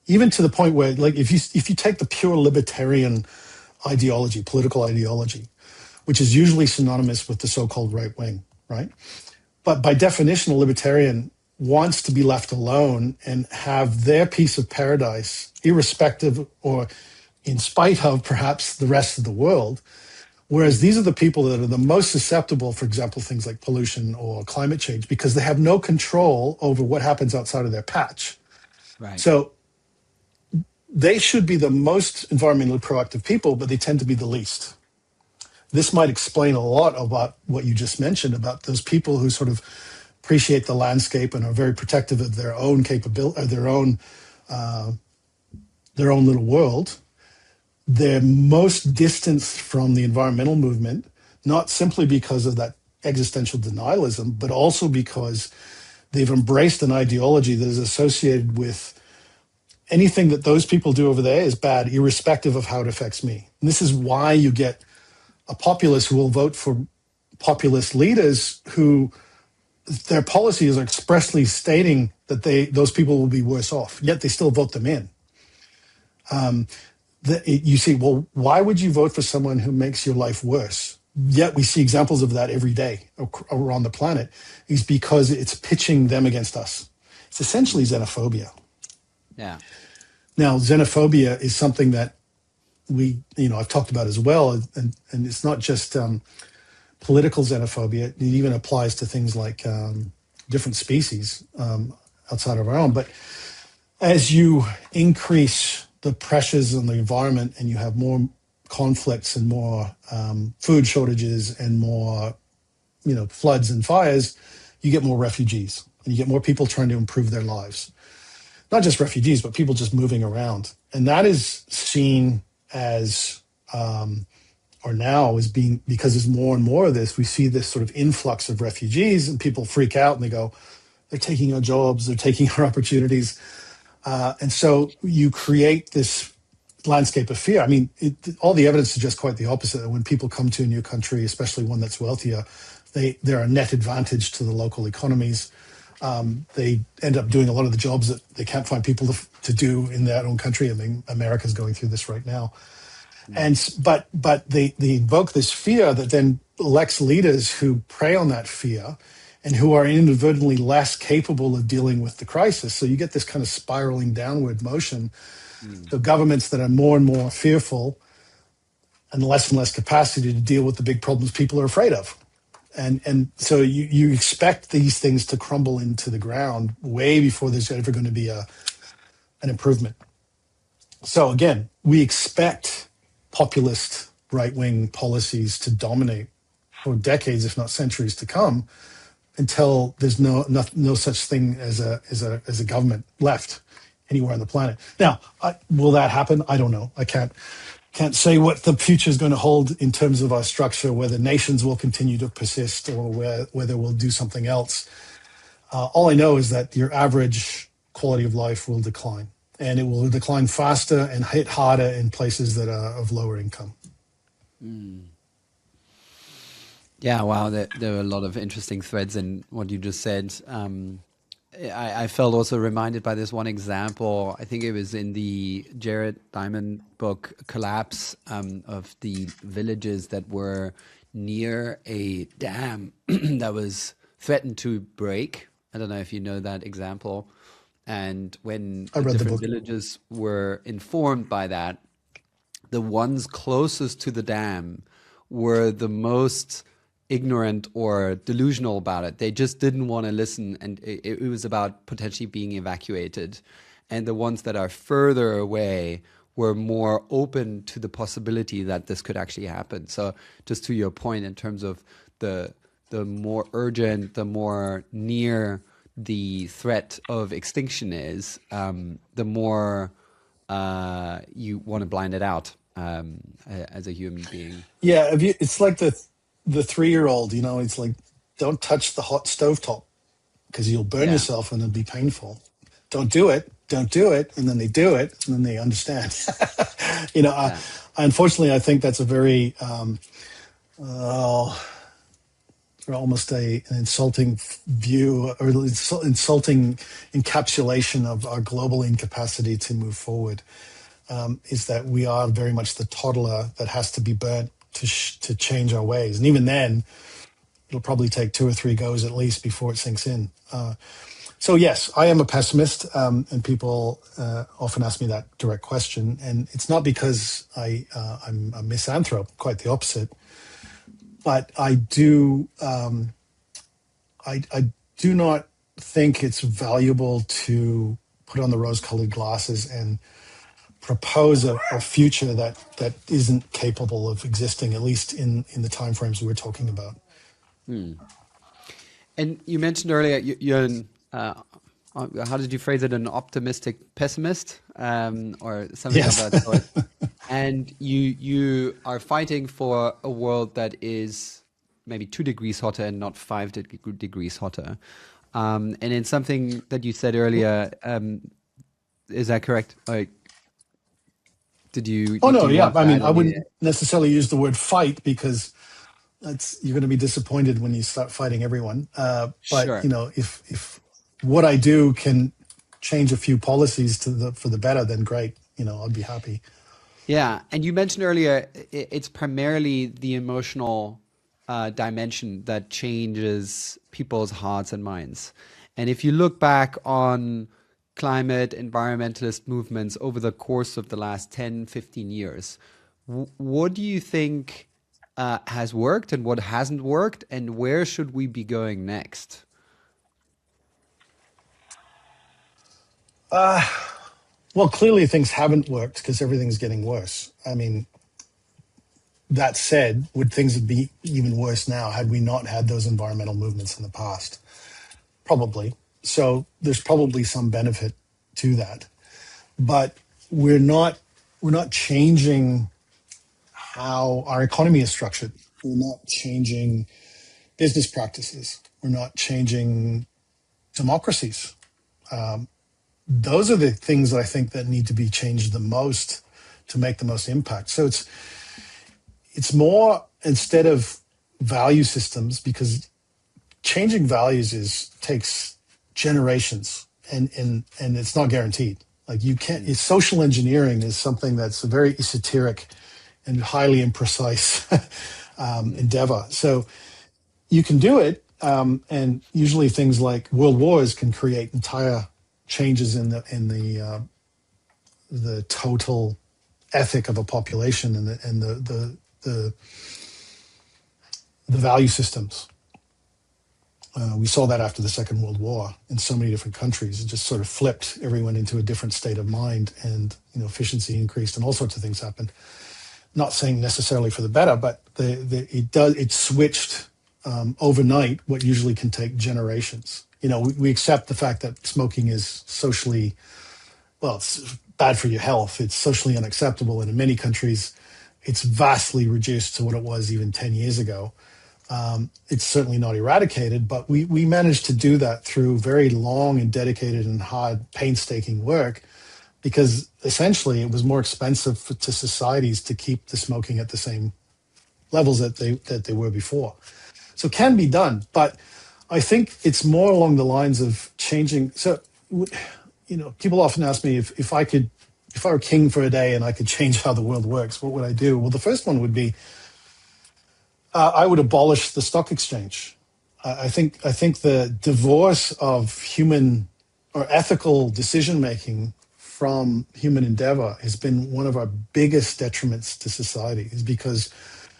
even to the point where, like, if you take the pure libertarian ideology, political ideology, which is usually synonymous with the so-called right wing, right? But by definition, a libertarian wants to be left alone and have their piece of paradise, irrespective or in spite of perhaps the rest of the world. Whereas these are the people that are the most susceptible, for example, things like pollution or climate change, because they have no control over what happens outside of their patch. Right. So they should be the most environmentally proactive people, but they tend to be the least. This might explain a lot about what you just mentioned about those people who sort of appreciate the landscape and are very protective of their own capability, or their own little world. They're most distanced from the environmental movement, not simply because of that existential denialism, but also because they've embraced an ideology that is associated with anything that those people do over there is bad, irrespective of how it affects me. And this is why you get a populace who will vote for populist leaders who their policies are expressly stating that those people will be worse off, yet they still vote them in. You see, well, why would you vote for someone who makes your life worse? Yet we see examples of that every day around the planet, is because it's pitching them against us. It's essentially xenophobia. Yeah. Now, xenophobia is something that I've talked about as well, and it's not just political xenophobia. It even applies to things like different species outside of our own. But as you increase the pressures on the environment and you have more conflicts and more food shortages and more, floods and fires, you get more refugees and you get more people trying to improve their lives. Not just refugees, but people just moving around. And that is seen as, or now is being, because there's more and more of this, we see this sort of influx of refugees and people freak out and they go, they're taking our jobs, they're taking our opportunities. And so you create this landscape of fear. I mean, all the evidence suggests quite the opposite. When people come to a new country, especially one that's wealthier, they're a net advantage to the local economies. They end up doing a lot of the jobs that they can't find people to do in their own country. I mean, America's going through this right now. But they invoke this fear that then elects leaders who prey on that fear and who are inadvertently less capable of dealing with the crisis. So you get this kind of spiraling downward motion. So governments that are more and more fearful and less capacity to deal with the big problems people are afraid of. And so you expect these things to crumble into the ground way before there's ever going to be an improvement. So again, we expect populist right-wing policies to dominate for decades, if not centuries to come, until there's no such thing as a government left anywhere on the planet. Now, will that happen? I don't know. I can't say what the future is going to hold in terms of our structure, whether nations will continue to persist or whether we'll do something else. All I know is that your average quality of life will decline, and it will decline faster and hit harder in places that are of lower income. Yeah, wow, there are a lot of interesting threads in what you just said. I felt also reminded by this one example. I think it was in the Jared Diamond book, Collapse, of the villages that were near a dam that was threatened to break. I don't know if you know that example. And when I the read the different book. villages were informed by that, the ones closest to the dam were the most ignorant or delusional about it. They just didn't want to listen, and it was about potentially being evacuated. And the ones that are further away were more open to the possibility that this could actually happen. So just to your point, in terms of the more urgent, the more near the threat of extinction is, the more you want to blind it out as a human being. Yeah, it's like the 3-year-old. It's like, don't touch the hot stovetop because you'll burn Yeah. yourself and it'll be painful. Don't do it. Don't do it. And then they do it, and then they understand. Yeah. Unfortunately, I think that's a very almost an insulting view, or insulting encapsulation of our global incapacity to move forward. Is that we are very much the toddler that has to be burnt to change our ways, and even then, it'll probably take 2 or 3 goes at least before it sinks in. So yes, I am a pessimist, and people often ask me that direct question, and it's not because I'm a misanthrope, quite the opposite. But I do not think it's valuable to put on the rose-colored glasses and propose a future that isn't capable of existing, at least in the timeframes we're talking about. And you mentioned earlier you're how did you phrase it? An optimistic pessimist, or something Yes. of that sort. And you are fighting for a world that is maybe 2 degrees hotter and not 5 degrees hotter. And in something that you said earlier, is that correct? Like, did you? Oh Do no, you yeah. want I to mean, add I any? wouldn't necessarily use the word fight, because you're going to be disappointed when you start fighting everyone. But Sure. if what I do can change a few policies for the better, then great. I'd be happy. Yeah, and you mentioned earlier it's primarily the emotional dimension that changes people's hearts and minds. And if you look back on climate environmentalist movements over the course of the last 10, 15 years, what do you think has worked and what hasn't worked, and where should we be going next? Well, clearly things haven't worked because everything's getting worse. I mean, that said, would things be even worse now had we not had those environmental movements in the past? Probably. So there's probably some benefit to that. But we're not changing how our economy is structured. We're not changing business practices. We're not changing democracies. Those are the things I think that need to be changed the most to make the most impact. So it's more, instead of value systems, because changing values takes generations, and it's not guaranteed. Like, you can't. Social engineering is something that's a very esoteric and highly imprecise endeavor. So you can do it, and usually things like world wars can create entire changes in the total ethic of a population, and the value systems. We saw that after the Second World War in so many different countries. It just sort of flipped everyone into a different state of mind, and efficiency increased, and all sorts of things happened. Not saying necessarily for the better, but it switched overnight what usually can take generations. We accept the fact that smoking is socially, well, it's bad for your health. It's socially unacceptable. And in many countries, it's vastly reduced to what it was even 10 years ago. It's certainly not eradicated, but we managed to do that through very long and dedicated and hard, painstaking work, because essentially it was more expensive to societies to keep the smoking at the same levels that they were before. So it can be done, but I think it's more along the lines of changing. So, people often ask me if I were king for a day and I could change how the world works, what would I do? Well, the first one would be I would abolish the stock exchange. I think the divorce of human or ethical decision making from human endeavor has been one of our biggest detriments to society, is because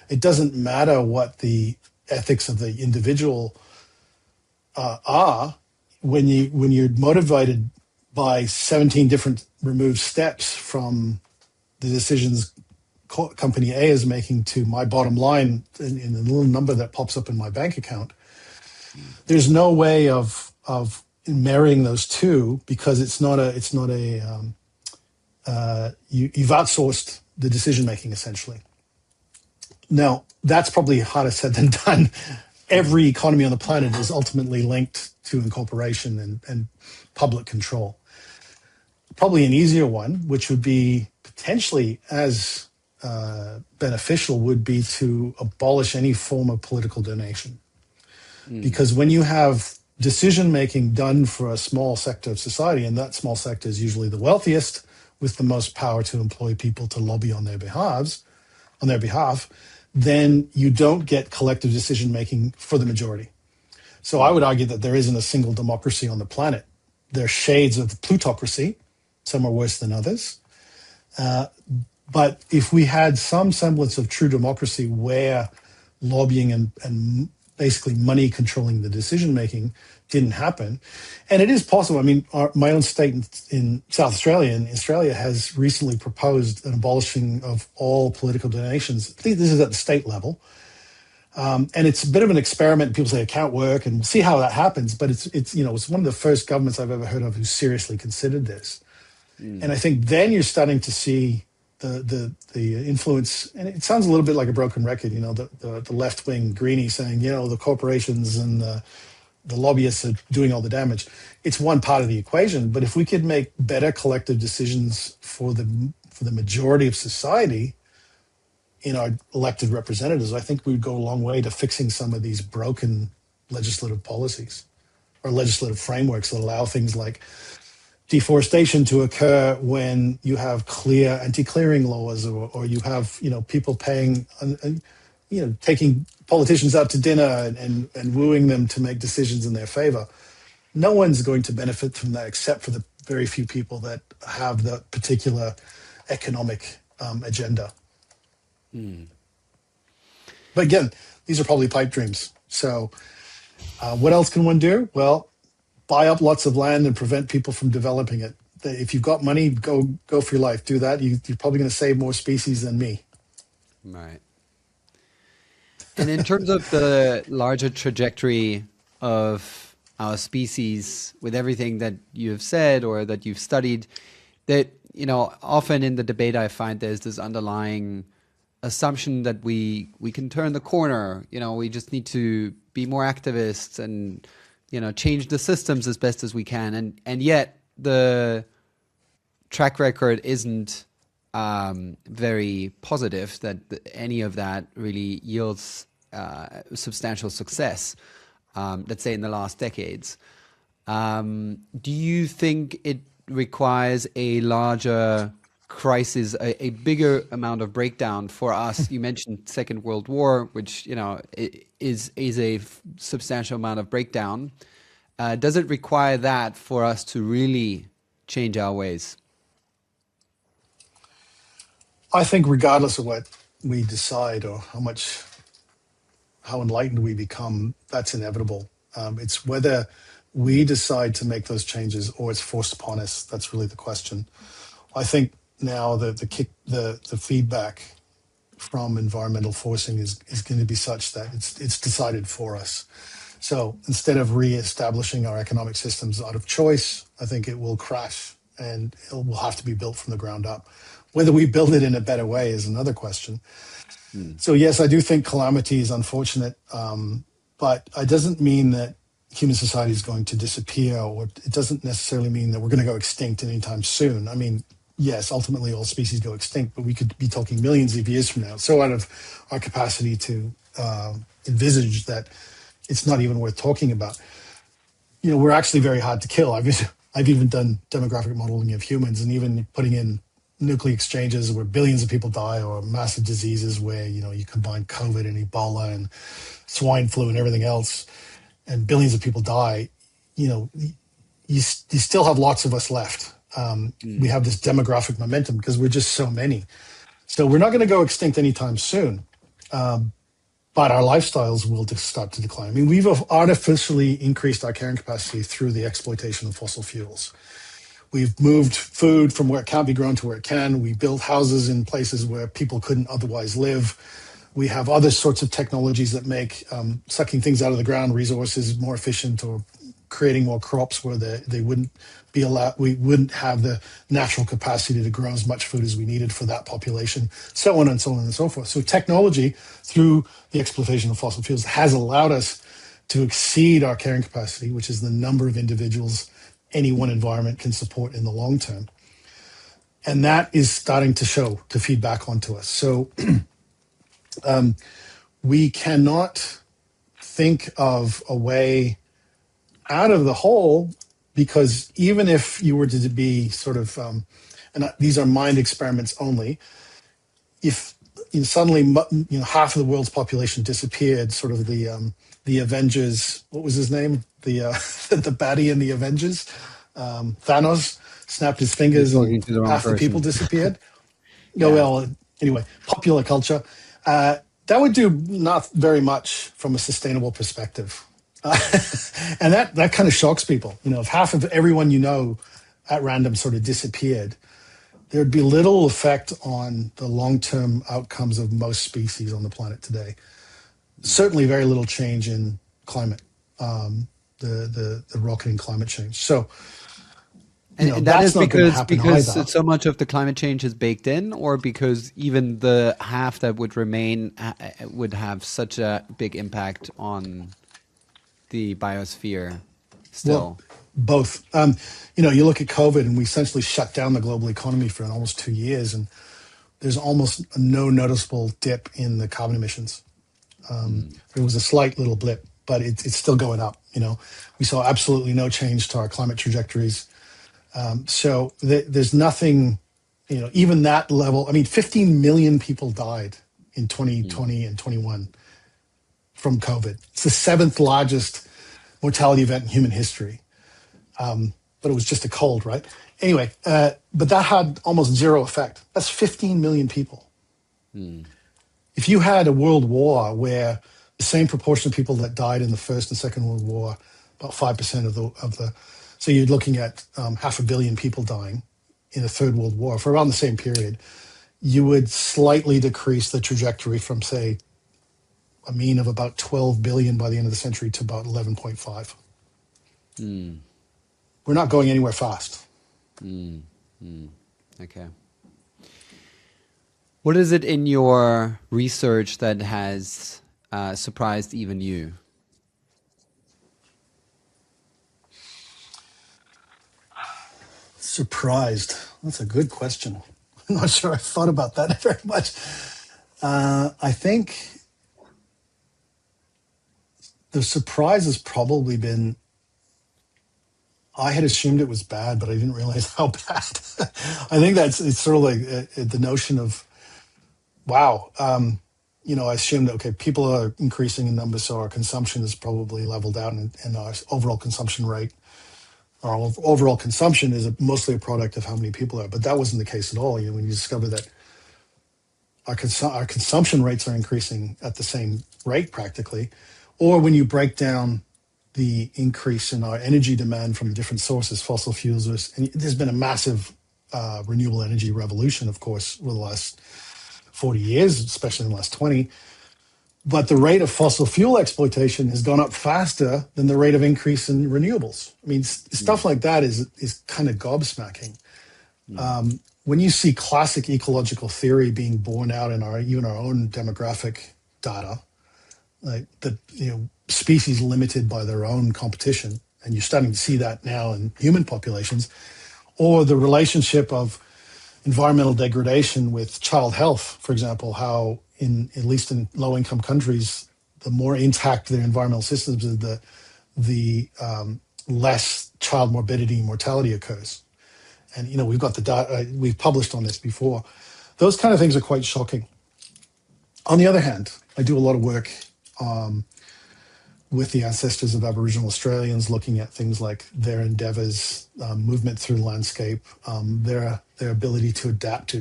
it doesn't matter what the ethics of the individual are when you're motivated by 17 different removed steps from the decisions company A is making to my bottom line in the little number that pops up in my bank account. There's no way of marrying those two, because you've outsourced the decision making essentially. Now, that's probably harder said than done. Every economy on the planet is ultimately linked to incorporation and public control. Probably an easier one, which would be potentially as beneficial, would be to abolish any form of political donation. Because when you have decision-making done for a small sector of society, and that small sector is usually the wealthiest with the most power to employ people to lobby on their behalf, then you don't get collective decision-making for the majority. So I would argue that there isn't a single democracy on the planet. There are shades of plutocracy. Some are worse than others. But if we had some semblance of true democracy where lobbying and basically money controlling the decision-making didn't happen, and it is possible. I mean, my own state in South Australia, has recently proposed an abolishing of all political donations. I think this is at the state level. And it's a bit of an experiment. People say it can't work, and we'll see how that happens. But it's one of the first governments I've ever heard of who seriously considered this. And I think then you're starting to see the influence, and it sounds a little bit like a broken record, the left-wing greenie saying, the corporations and the lobbyists are doing all the damage. It's one part of the equation, but if we could make better collective decisions for the majority of society in our elected representatives, I think we would go a long way to fixing some of these broken legislative policies or legislative frameworks that allow things like deforestation to occur when you have clear anti-clearing laws, or you have people paying, taking politicians out to dinner and wooing them to make decisions in their favor. No one's going to benefit from that except for the very few people that have that particular economic agenda. But again, these are probably pipe dreams. So what else can one do? Well, buy up lots of land and prevent people from developing it. If you've got money, go for your life. Do that. You're probably going to save more species than me. Right. And in terms of the larger trajectory of our species, with everything that you've said or that you've studied, that, often in the debate I find there's this underlying assumption that we can turn the corner. We just need to be more activists and change the systems as best as we can, and yet the track record isn't very positive that any of that really yields substantial success, let's say in the last decades. Do you think it requires a larger crisis, a bigger amount of breakdown for us? You mentioned Second World War, which is a substantial amount of breakdown. Does it require that for us to really change our ways? I think regardless of what we decide or how enlightened we become, that's inevitable. It's whether we decide to make those changes or it's forced upon us. That's really the question. I think now the feedback from environmental forcing is going to be such that it's decided for us. So instead of re-establishing our economic systems out of choice, I think it will crash and it will have to be built from the ground up. Whether we build it in a better way is another question. So yes, I do think calamity is unfortunate, but it doesn't mean that human society is going to disappear, or it doesn't necessarily mean that we're going to go extinct anytime soon. I mean, yes, ultimately all species go extinct, but we could be talking millions of years from now. So out of our capacity to envisage that, it's not even worth talking about. We're actually very hard to kill. I've even done demographic modeling of humans, and even putting in nuclear exchanges where billions of people die, or massive diseases where you combine COVID and Ebola and swine flu and everything else, and billions of people die. You still have lots of us left. We have this demographic momentum because we're just so many. So we're not going to go extinct anytime soon. But our lifestyles will just start to decline. I mean, we've artificially increased our carrying capacity through the exploitation of fossil fuels. We've moved food from where it can't be grown to where it can. We built houses in places where people couldn't otherwise live. We have other sorts of technologies that make sucking things out of the ground resources more efficient, or creating more crops where they wouldn't be allowed. We wouldn't have the natural capacity to grow as much food as we needed for that population, so on and so on and so forth. So technology, through the exploitation of fossil fuels, has allowed us to exceed our carrying capacity, which is the number of individuals any one environment can support in the long term. And that is starting to feed back onto us. So we cannot think of a way out of the hole, because even if you were to be sort of, and these are mind experiments only, if suddenly half of the world's population disappeared, sort of the Avengers, what was his name? The the baddie in the Avengers, Thanos, snapped his fingers and half the people disappeared. Yeah. Well, anyway, popular culture. That would do not very much from a sustainable perspective. And that kind of shocks people. If half of everyone at random sort of disappeared, there'd be little effect on the long-term outcomes of most species on the planet today. Certainly very little change in climate, the rocketing climate change. So, and that is because so much of the climate change is baked in, or because even the half that would remain would have such a big impact on the biosphere still? Well, both. You look at COVID, and we essentially shut down the global economy for almost 2 years, and there's almost no noticeable dip in the carbon emissions. There was a slight little blip, but it's still going up. We saw absolutely no change to our climate trajectories. So there's nothing, even that level. I mean, 15 million people died in 2020 and 21 from COVID. It's the 7th largest mortality event in human history. But it was just a cold, right? Anyway, but that had almost zero effect. That's 15 million people. If you had a world war where the same proportion of people that died in the First and Second World War, about 5% of the, so you're looking at 500 million people dying in the Third World War for around the same period, you would slightly decrease the trajectory from, say, a mean of about 12 billion by the end of the century to about 11.5. We're not going anywhere fast. Okay. What is it in your research that has surprised even you? Surprised? That's a good question. I'm not sure I've thought about that very much. I think the surprise has probably been, I had assumed it was bad, but I didn't realize how bad. I think it's sort of like the notion of, wow, I assumed that, okay, people are increasing in numbers, so our consumption is probably leveled out, and our overall consumption rate, our overall consumption is mostly a product of how many people are. But that wasn't the case at all. When you discover that our consumption rates are increasing at the same rate practically, or when you break down the increase in our energy demand from different sources, fossil fuels, and there's been a massive renewable energy revolution, of course, over the last 40 years, especially in the last 20. But the rate of fossil fuel exploitation has gone up faster than the rate of increase in renewables. I mean, stuff like that is kind of gobsmacking. When you see classic ecological theory being borne out in even our own demographic data, like the species limited by their own competition, and you're starting to see that now in human populations, or the relationship of environmental degradation with child health, for example, how at least in low-income countries, the more intact their environmental systems, the less child morbidity and mortality occurs. And we've got the data, we've published on this before. Those kind of things are quite shocking. On the other hand, I do a lot of work with the ancestors of Aboriginal Australians, looking at things like their endeavours, movement through the landscape, their ability to adapt to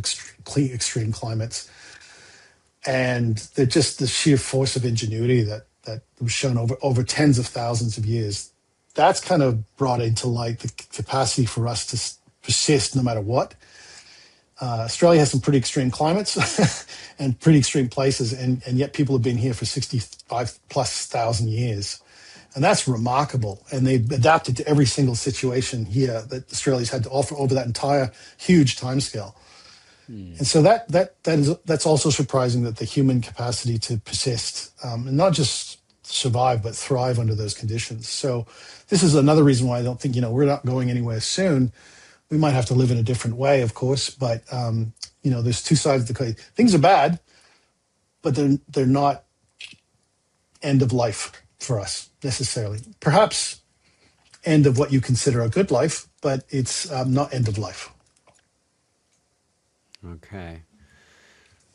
extreme climates, and they're just the sheer force of ingenuity that was shown over tens of thousands of years. That's kind of brought into light the capacity for us to persist no matter what. Australia has some pretty extreme climates and pretty extreme places, and yet people have been here for 65 plus thousand years. And that's remarkable. And they've adapted to every single situation here that Australia's had to offer over that entire huge timescale. And so that's also surprising, that the human capacity to persist, and not just survive, but thrive under those conditions. So this is another reason why I don't think, we're not going anywhere soon. We might have to live in a different way, of course, but there's two sides of the coin. Things are bad, but they're not end of life for us necessarily. Perhaps end of what you consider a good life, but it's not end of life. Okay.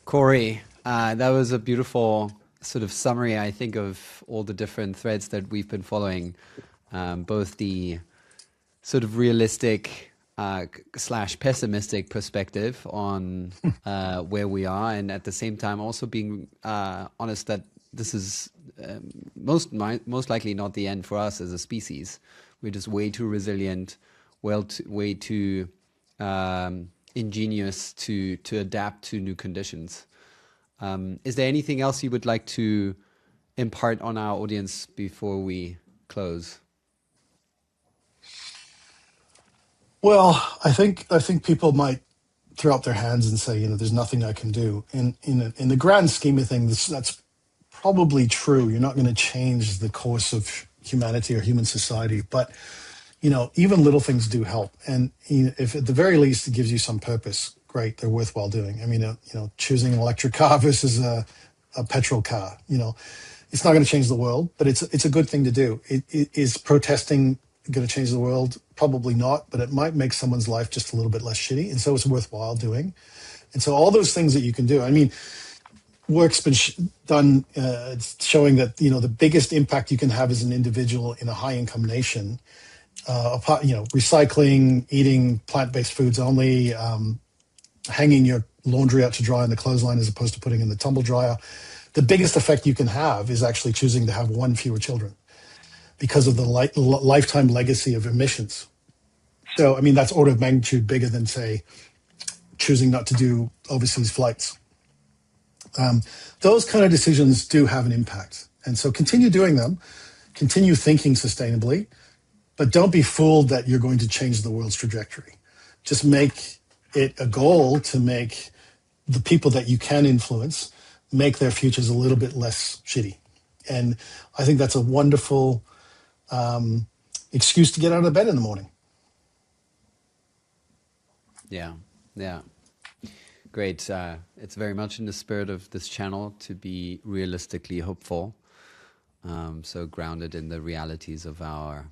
Corey, that was a beautiful sort of summary, I think, of all the different threads that we've been following, both the sort of realistic / pessimistic perspective on where we are, and at the same time also being honest that this is most likely not the end for us as a species. We're just way too resilient, way too ingenious to adapt to new conditions. Is there anything else you would like to impart on our audience before we close? Well, I think people might throw up their hands and say, there's nothing I can do. And in the grand scheme of things, that's probably true. You're not going to change the course of humanity or human society, but even little things do help. And if at the very least it gives you some purpose, great, they're worthwhile doing. I mean, choosing an electric car versus a petrol car, it's not going to change the world, but it's a good thing to do. Is protesting going to change the world? Probably not, but it might make someone's life just a little bit less shitty, and so it's worthwhile doing. And so all those things that you can do, I mean, work's been done showing that the biggest impact you can have as an individual in a high-income nation, recycling, eating plant-based foods only, hanging your laundry out to dry in the clothesline as opposed to putting in the tumble dryer. The biggest effect you can have is actually choosing to have one fewer children, because of the lifetime legacy of emissions. So, I mean, that's order of magnitude bigger than, say, choosing not to do overseas flights. Those kind of decisions do have an impact. And so continue doing them, continue thinking sustainably, but don't be fooled that you're going to change the world's trajectory. Just make it a goal to make the people that you can influence make their futures a little bit less shitty. And I think that's a wonderful excuse to get out of bed in the morning. Yeah. Great. It's very much in the spirit of this channel to be realistically hopeful. So grounded in the realities of our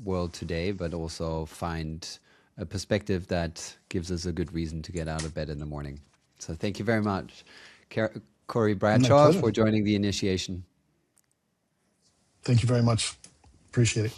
world today, but also find a perspective that gives us a good reason to get out of bed in the morning. So thank you very much, Corey Bradshaw, for joining the initiation. Thank you very much. Appreciate it.